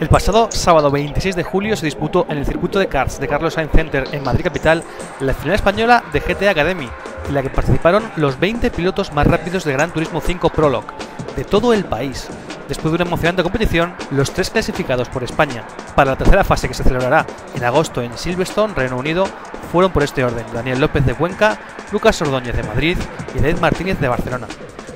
El pasado sábado 26 de julio se disputó en el circuito de karts de Carlos Sainz Center en Madrid capital la final española de GTA Academy, en la que participaron los 20 pilotos más rápidos de Gran Turismo 5 Prologue de todo el país. Después de una emocionante competición, los 3 clasificados por España para la tercera fase que se celebrará en agosto en Silverstone, Reino Unido, fueron por este orden: Daniel López de Cuenca, Lucas Ordóñez de Madrid y David Martínez de Barcelona.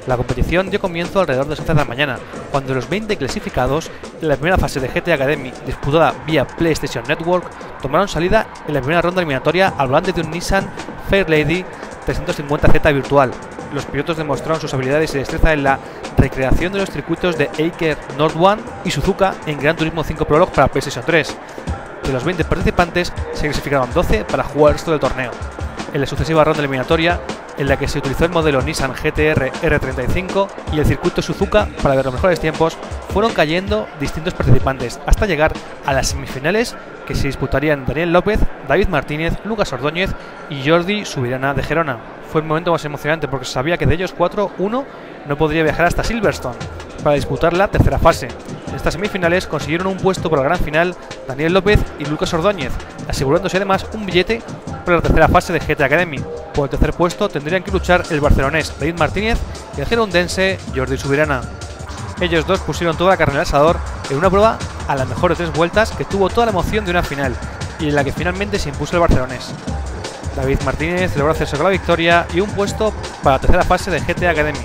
La competición dio comienzo alrededor de las 11 de la mañana, cuando los 20 clasificados en la primera fase de GTA Academy, disputada vía PlayStation Network, tomaron salida en la primera ronda eliminatoria al volante de un Nissan Fairlady 350Z virtual. Los pilotos demostraron sus habilidades y destreza en la recreación de los circuitos de Eiker North One y Suzuka en Gran Turismo 5 Prologue para PlayStation 3. De los 20 participantes, se clasificaron 12 para jugar el resto del torneo. En la sucesiva ronda eliminatoria, en la que se utilizó el modelo Nissan GT-R R35 y el circuito Suzuka para ver los mejores tiempos, fueron cayendo distintos participantes hasta llegar a las semifinales, que se disputarían Daniel López, David Martínez, Lucas Ordóñez y Jordi Subirana de Gerona. Fue el momento más emocionante porque se sabía que de ellos 4, uno no podría viajar hasta Silverstone para disputar la tercera fase. En estas semifinales consiguieron un puesto para la gran final Daniel López y Lucas Ordóñez, asegurándose además un billete para la tercera fase de GTA Academy. Por el tercer puesto tendrían que luchar el barcelonés David Martínez y el gerundense Jordi Subirana. Ellos dos pusieron toda la carne al asador en una prueba a la mejor de 3 vueltas que tuvo toda la emoción de una final y en la que finalmente se impuso el barcelonés. David Martínez logró hacerse con la victoria y un puesto para la tercera fase de GTA Academy.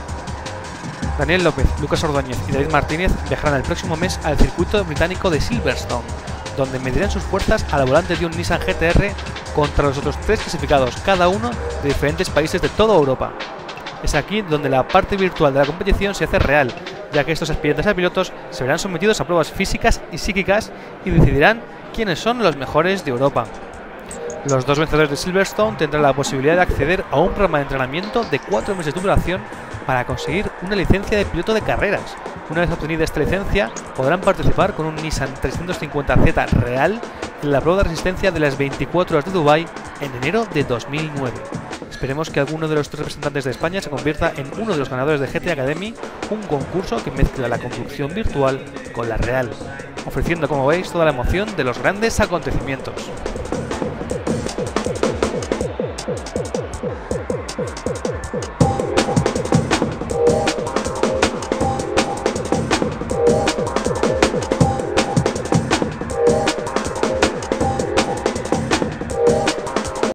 Daniel López, Lucas Ordóñez y David Martínez viajarán el próximo mes al circuito británico de Silverstone, donde medirán sus fuerzas al volante de un Nissan GT-R contra los otros 3 clasificados, cada uno de diferentes países de toda Europa. Es aquí donde la parte virtual de la competición se hace real, ya que estos aspirantes a pilotos se verán sometidos a pruebas físicas y psíquicas y decidirán quiénes son los mejores de Europa. Los 2 vencedores de Silverstone tendrán la posibilidad de acceder a un programa de entrenamiento de 4 meses de duración para conseguir una licencia de piloto de carreras. Una vez obtenida esta licencia, podrán participar con un Nissan 350Z real en la prueba de resistencia de las 24 horas de Dubái en enero de 2009. Esperemos que alguno de los 3 representantes de España se convierta en uno de los ganadores de GTA Academy, un concurso que mezcla la conducción virtual con la real, ofreciendo, como veis, toda la emoción de los grandes acontecimientos.